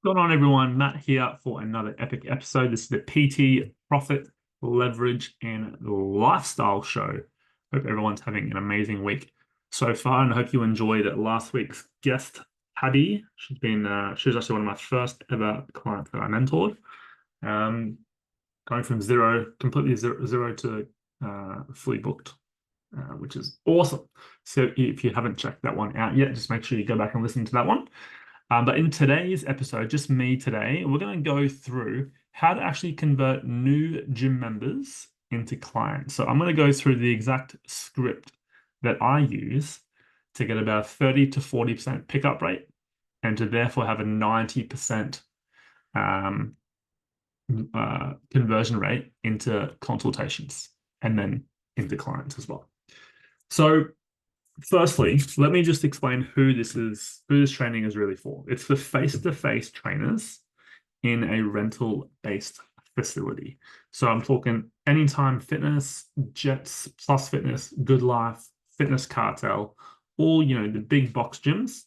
Going on, everyone? Matt here for another epic episode. This is the PT Profit, Leverage, and Lifestyle Show. Hope everyone's having an amazing week so far, and I hope you enjoyed last week's guest, Paddy. She was actually one of my first ever clients that I mentored. Um, Going from completely zero to fully booked, which is awesome. So if you haven't checked that one out yet, just make sure you go back and listen to that one. But in today's episode, just me today, we're going to go through how to actually convert new gym members into clients. So I'm going to go through the exact script that I use to get about a 30 to 40% pickup rate and to therefore have a 90% um, conversion rate into consultations and then into clients as well. So firstly, let me just explain who this training is really for. It's for face-to-face trainers in a rental-based facility. So I'm talking Anytime Fitness, Jets, Plus Fitness, Good Life, Fitness Cartel, all, the big box gyms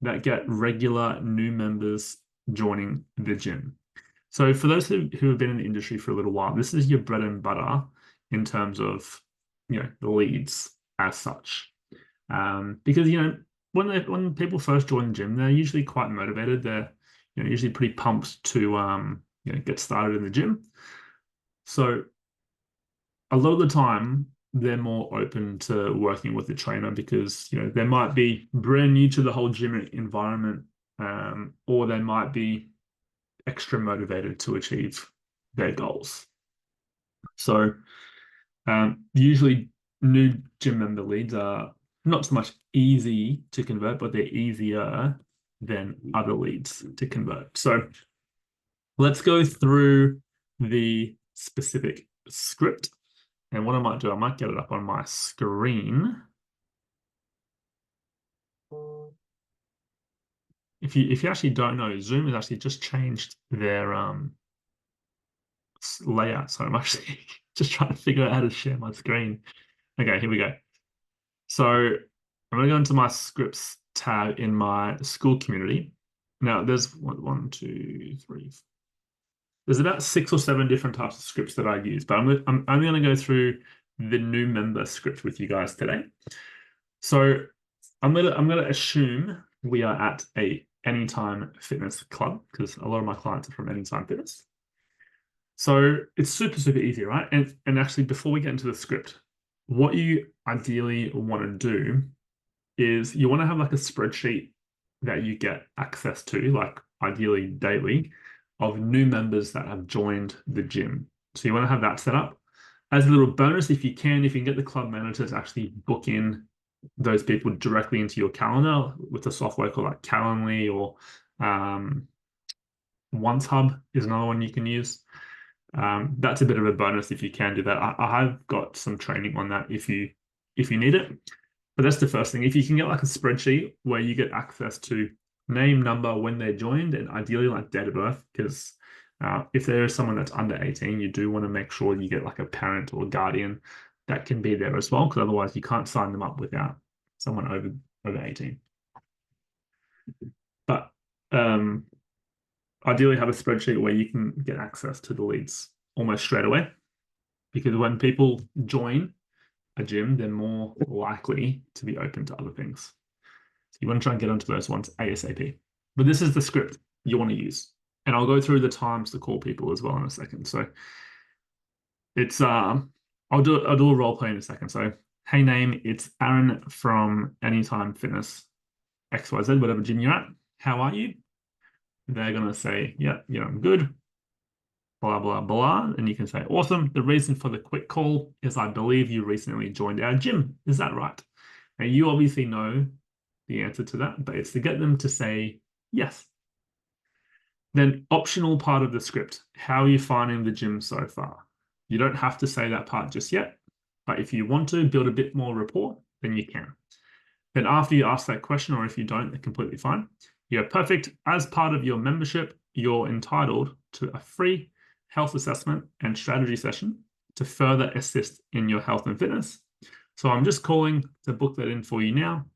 that get regular new members joining the gym. So for those who have been in the industry for a little while, this is your bread and butter in terms of, the leads as such. Because when people first join the gym, they're usually quite motivated. They're usually pretty pumped to get started in the gym. So a lot of the time they're more open to working with the trainer because they might be brand new to the whole gym environment, or they might be extra motivated to achieve their goals. So usually new gym member leads are not so much easy to convert, but they're easier than other leads to convert. So let's go through the specific script. And what I might do, I might get it up on my screen. If you actually don't know, Zoom has actually just changed their layout. So I'm actually just trying to figure out how to share my screen. Okay, here we go. So I'm going to go into my scripts tab in my school community. Now there's one, two, three. There's about 6 or 7 different types of scripts that I use, but I'm only going to go through the new member script with you guys today. So I'm gonna assume we are at a Anytime Fitness club because a lot of my clients are from Anytime Fitness. So it's super, super easy, right? And actually, before we get into the script, what you ideally want to do is you want to have like a spreadsheet that you get access to, like ideally daily, of new members that have joined the gym. So you want to have that set up. As a little bonus, if you can get the club manager to actually book in those people directly into your calendar with a software called like Calendly or OneHub is another one you can use. That's a bit of a bonus if you can do that. I have got some training on that if you need it. But that's the first thing. If you can get like a spreadsheet where you get access to name, number, when they joined, and ideally like date of birth, because if there is someone that's under 18, you do want to make sure you get like a parent or a guardian that can be there as well, because otherwise you can't sign them up without someone over 18. But ideally have a spreadsheet where you can get access to the leads almost straight away, because when people join a gym, they're more likely to be open to other things. So you want to try and get onto those ones ASAP. But this is the script you want to use. And I'll go through the times to call people as well in a second. So it's I'll do a role play in a second. So hey name, it's Aaron from Anytime Fitness XYZ, whatever gym you're at. How are you? They're gonna say, yeah, I'm good. Blah blah blah. And you can say, awesome. The reason for the quick call is I believe you recently joined our gym. Is that right? And you obviously know the answer to that, but it's to get them to say yes. Then optional part of the script. How are you finding the gym so far? You don't have to say that part just yet, but if you want to build a bit more rapport, then you can. Then after you ask that question, or if you don't, they're completely fine. You're perfect. As part of your membership, you're entitled to a free health assessment and strategy session to further assist in your health and fitness. So I'm just calling to book that in for you now.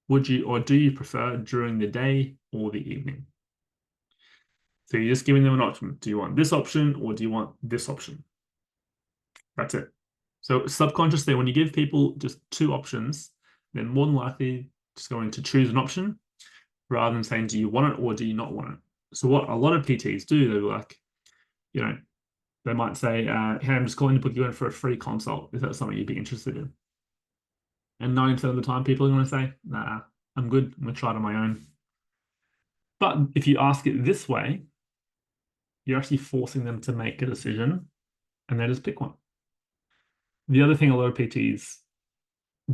Would you or do you prefer during the day or the evening? So you're just giving them an option. Do you want this option or do you want this option? That's it. So subconsciously, when you give people just two options, they're more than likely just going to choose an option rather than saying, do you want it or do you not want it? So what a lot of PTs do, they're like, you know, they might say, hey, I'm just calling to book you in for a free consult. Is that something you'd be interested in? And 90% of the time, people are going to say, nah, I'm good. I'm going to try it on my own. But if you ask it this way, you're actually forcing them to make a decision and they just pick one. The other thing a lot of PTs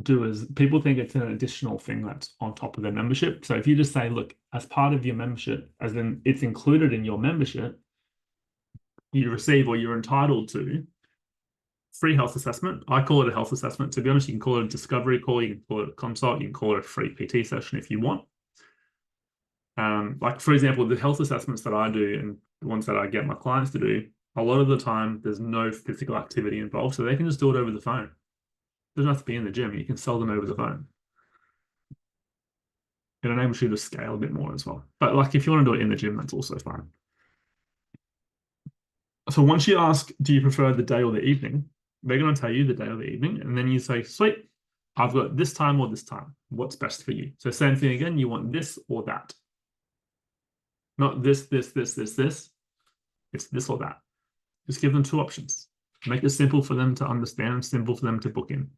do is people think it's an additional thing that's on top of their membership. So if you just say, look, as part of your membership, as in it's included in your membership, you receive or you're entitled to free health assessment. I call it a health assessment. To be honest, you can call it a discovery call, you can call it a consult, you can call it a free PT session if you want. Like for example, the health assessments that I do and the ones that I get my clients to do, a lot of the time there's no physical activity involved, so they can just do it over the phone. It doesn't have to be in the gym. You can sell them over the phone. It enables you to scale a bit more as well. But like if you want to do it in the gym, that's also fine. So once you ask, do you prefer the day or the evening? They're going to tell you the day or the evening, and then you say, sweet, I've got this time or this time. What's best for you? So same thing again, you want this or that. Not this, this, this, this, this. It's this or that. Just give them two options. Make it simple for them to understand, simple for them to book in.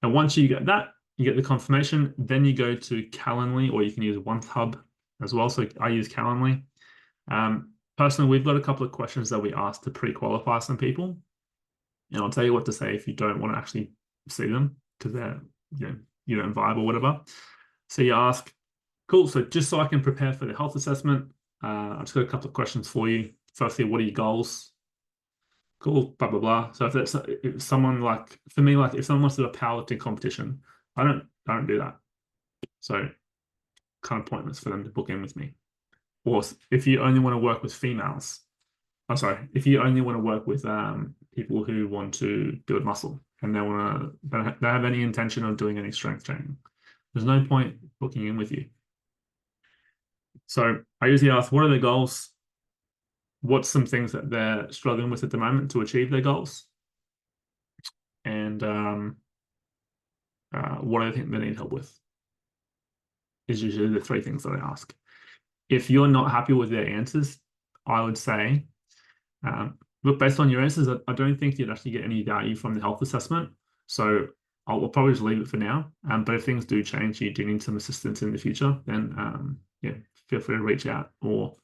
And once you get that, you get the confirmation, then you go to Calendly, or you can use OneHub as well. So I use Calendly. Personally, we've got a couple of questions that we ask to pre-qualify some people. And I'll tell you what to say if you don't want to actually see them because they're, you don't vibe or whatever. So you ask, cool, so just so I can prepare for the health assessment, I've just got a couple of questions for you. Firstly, what are your goals? Cool, blah, blah, blah. So if someone like, for me, like if someone wants to do a powerlifting competition, I don't do that. So kind of pointless for them to book in with me. Or if you only want to work with females, I'm sorry, if you only want to work with people who want to build muscle and they have any intention of doing any strength training, there's no point booking in with you. So I usually ask, what are their goals? What's some things that they're struggling with at the moment to achieve their goals? And what do they think they need help with? Is usually the three things that I ask. If you're not happy with their answers, I would say, look, based on your answers, I don't think you'd actually get any value from the health assessment. So I'll probably just leave it for now. But if things do change, you do need some assistance in the future, then yeah, feel free to reach out or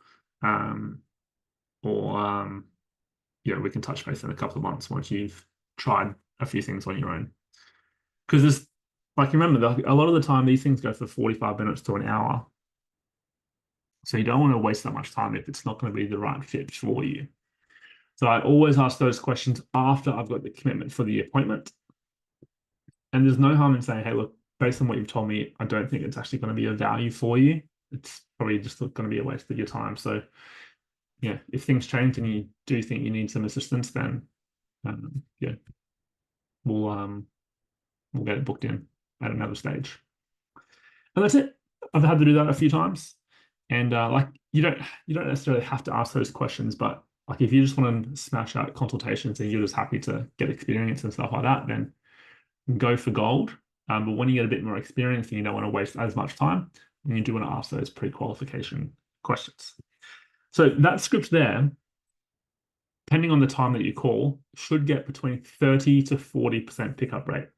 yeah, we can touch base in a couple of months once you've tried a few things on your own. Because there's, like, remember, a lot of the time these things go for 45 minutes to an hour. So you don't want to waste that much time if it's not going to be the right fit for you. So I always ask those questions after I've got the commitment for the appointment. And there's no harm in saying, hey, look, based on what you've told me, I don't think it's actually going to be a value for you. It's probably just going to be a waste of your time. So yeah, if things change and you do think you need some assistance, then yeah, we'll get it booked in at another stage. And that's it. I've had to do that a few times. And like you don't necessarily have to ask those questions, but like if you just want to smash out consultations and you're just happy to get experience and stuff like that, then go for gold. But when you get a bit more experience and you don't want to waste as much time, then you do want to ask those pre-qualification questions. So that script there, depending on the time that you call, should get between 30 to 40% pickup rate.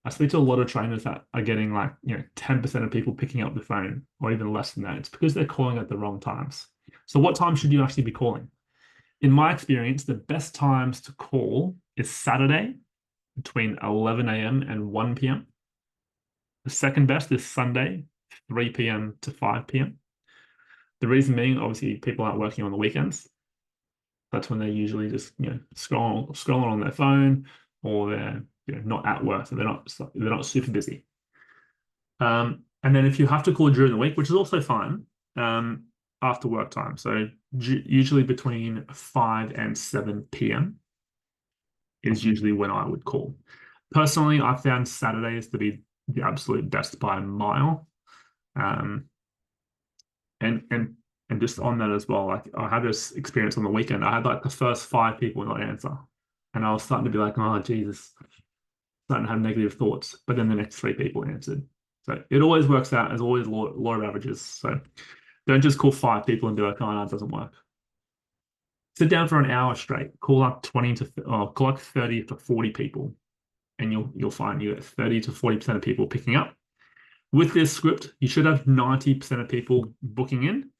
I speak to a lot of trainers that are getting like, 10% of people picking up the phone or even less than that. It's because they're calling at the wrong times. So what time should you actually be calling? In my experience, the best times to call is Saturday between 11 a.m. and 1 p.m. The second best is Sunday, 3 p.m. to 5 p.m. The reason being, obviously, people aren't working on the weekends. That's when they're usually just, scrolling on their phone, or they're not at work, so they're not super busy. And then if you have to call during the week, which is also fine, after work time, so usually between 5 and 7 p.m. is usually when I would call. Personally, I found Saturdays to be the absolute best by a mile. And And just on that as well, like I had this experience on the weekend. I had like the first 5 people not answer. And I was starting to be like, oh, Jesus, starting to have negative thoughts. But then the next 3 people answered. So it always works out as always law of averages. So don't just call 5 people and be like, oh, no, it doesn't work. Sit down for an hour straight, call up 20 to call up 30 to 40 people, and you'll find you get 30 to 40% of people picking up. With this script, you should have 90% of people booking in,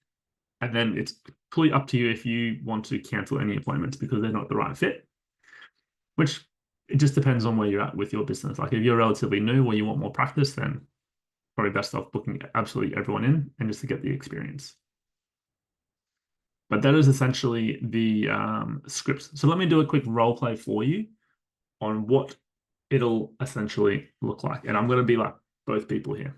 and then it's fully up to you if you want to cancel any appointments because they're not the right fit, which it just depends on where you're at with your business. Like if you're relatively new or you want more practice, then probably best off booking absolutely everyone in and just to get the experience. But that is essentially the script. So let me do a quick role play for you on what it'll essentially look like. And I'm going to be like both people here.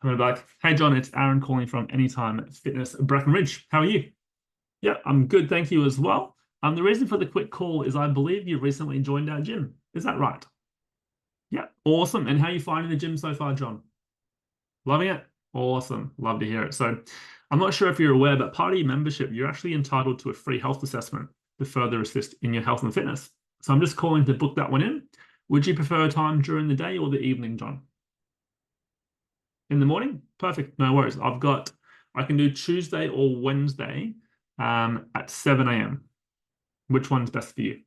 I'm going to be like, hey, John, it's Aaron calling from Anytime Fitness Breckenridge. How are you? Yeah, I'm good. Thank you as well. The reason for the quick call is I believe you recently joined our gym. Is that right? Yeah, awesome. And how are you finding the gym so far, John? Loving it? Awesome. Love to hear it. So I'm not sure if you're aware, but part of your membership, you're actually entitled to a free health assessment to further assist in your health and fitness. So I'm just calling to book that one in. Would you prefer a time during the day or the evening, John? In the morning? Perfect. No worries. I can do Tuesday or Wednesday at 7 a.m. Which one's best for you?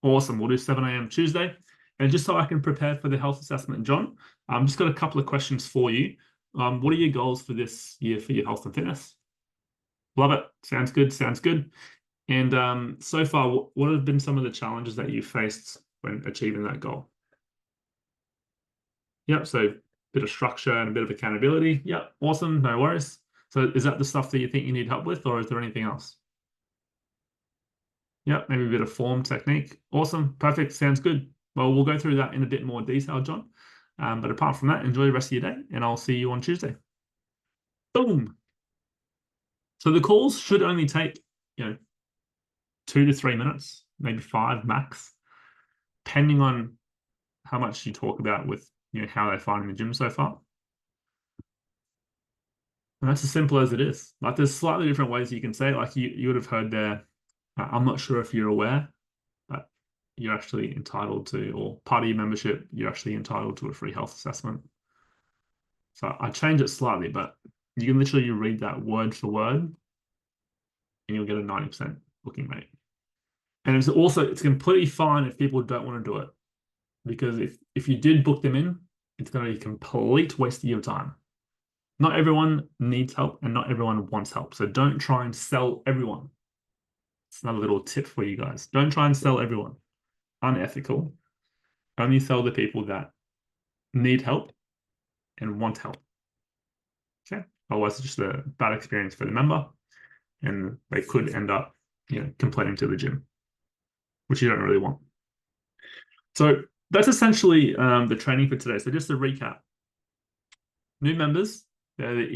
Awesome. We'll do 7 a.m. Tuesday. And just so I can prepare for the health assessment, John, I've just got a couple of questions for you. What are your goals for this year for your health and fitness? Love it. Sounds good. Sounds good. And so far, what have been some of the challenges that you faced when achieving that goal? Yep. So a bit of structure and a bit of accountability. Yep. Awesome. No worries. So is that the stuff that you think you need help with, or is there anything else? Yep. Maybe a bit of form technique. Awesome. Perfect. Sounds good. Well, we'll go through that in a bit more detail, John. But apart from that, enjoy the rest of your day, and I'll see you on Tuesday. Boom. So the calls should only take, 2 to 3 minutes, maybe 5 max, depending on how much you talk about with, how they find in the gym so far. And that's as simple as it is. Like there's slightly different ways you can say it. Like you would have heard there, I'm not sure if you're aware, but you're actually entitled to, or part of your membership, you're actually entitled to a free health assessment. So I change it slightly, but you can literally read that word for word and you'll get a 90% booking rate. And it's completely fine if people don't want to do it. Because if you did book them in, it's going to be a complete waste of your time. Not everyone needs help and not everyone wants help. So don't try and sell everyone. It's another little tip for you guys. Don't try and sell everyone. Unethical. Only sell the people that need help and want help. Okay. Otherwise, it's just a bad experience for the member and they could end up, complaining to the gym, which you don't really want. So that's essentially the training for today. So just to recap, new members, they're the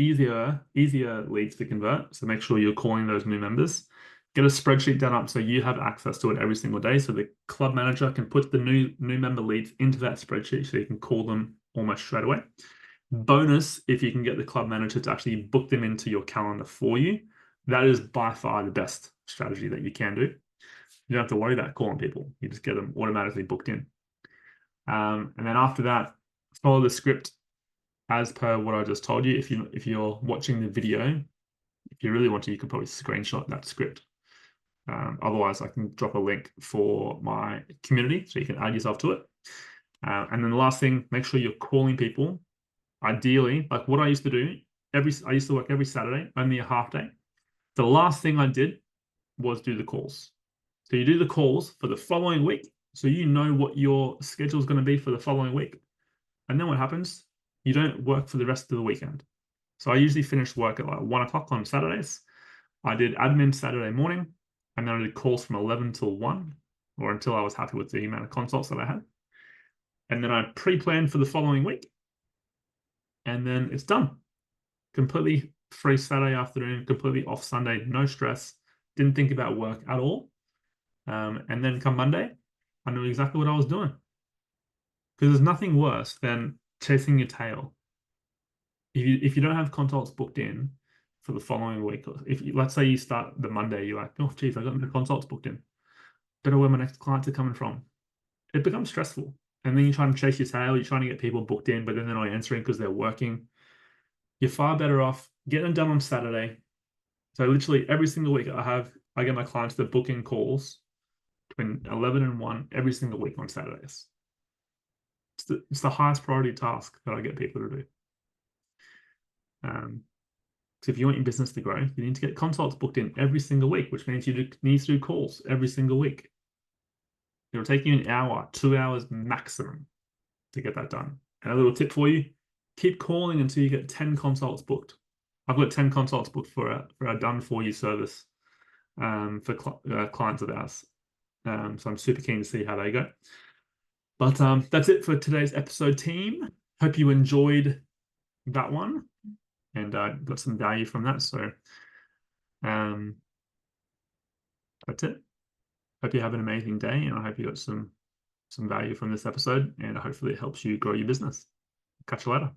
easier leads to convert. So make sure you're calling those new members. Get a spreadsheet done up so you have access to it every single day. So the club manager can put the new member leads into that spreadsheet so you can call them almost straight away. Bonus, if you can get the club manager to actually book them into your calendar for you, that is by far the best strategy that you can do. You don't have to worry about calling people. You just get them automatically booked in. And then after that, follow the script as per what I just told you. If you're watching the video, if you really want to, you can probably screenshot that script. Otherwise, I can drop a link for my community so you can add yourself to it. And then the last thing, make sure you're calling people. Ideally, like what I used to do, I used to work every Saturday, only a half day. The last thing I did was do the calls. So you do the calls for the following week, so you know what your schedule is going to be for the following week. And then what happens? You don't work for the rest of the weekend. So I usually finish work at like 1 o'clock on Saturdays. I did admin Saturday morning, and then I did calls from 11 till 1, or until I was happy with the amount of consults that I had. And then I pre-planned for the following week. And then it's done. Completely free Saturday afternoon, completely off Sunday, no stress. Didn't think about work at all. And then come Monday, I knew exactly what I was doing. Because there's nothing worse than chasing your tail. If you don't have consults booked in for the following week. If you, let's say you start the Monday, you're like, oh, geez, I got the consults booked in. Don't know where my next clients are coming from. It becomes stressful. And then you're trying to chase your tail, you're trying to get people booked in, but then they're not answering because they're working. You're far better off getting them done on Saturday. So literally every single week I get my clients to book in calls between 11 and 1 every single week on Saturdays. It's the highest priority task that I get people to do. So if you want your business to grow, you need to get consults booked in every single week, which means you need to do calls every single week. It'll take you an hour, 2 hours maximum to get that done. And a little tip for you, keep calling until you get 10 consults booked. I've got 10 consults booked for a done for you service for clients of ours. So I'm super keen to see how they go. But that's it for today's episode, team. Hope you enjoyed that one and got some value from that. So that's it. Hope you have an amazing day, and I hope you got some value from this episode, and hopefully it helps you grow your business. Catch you later.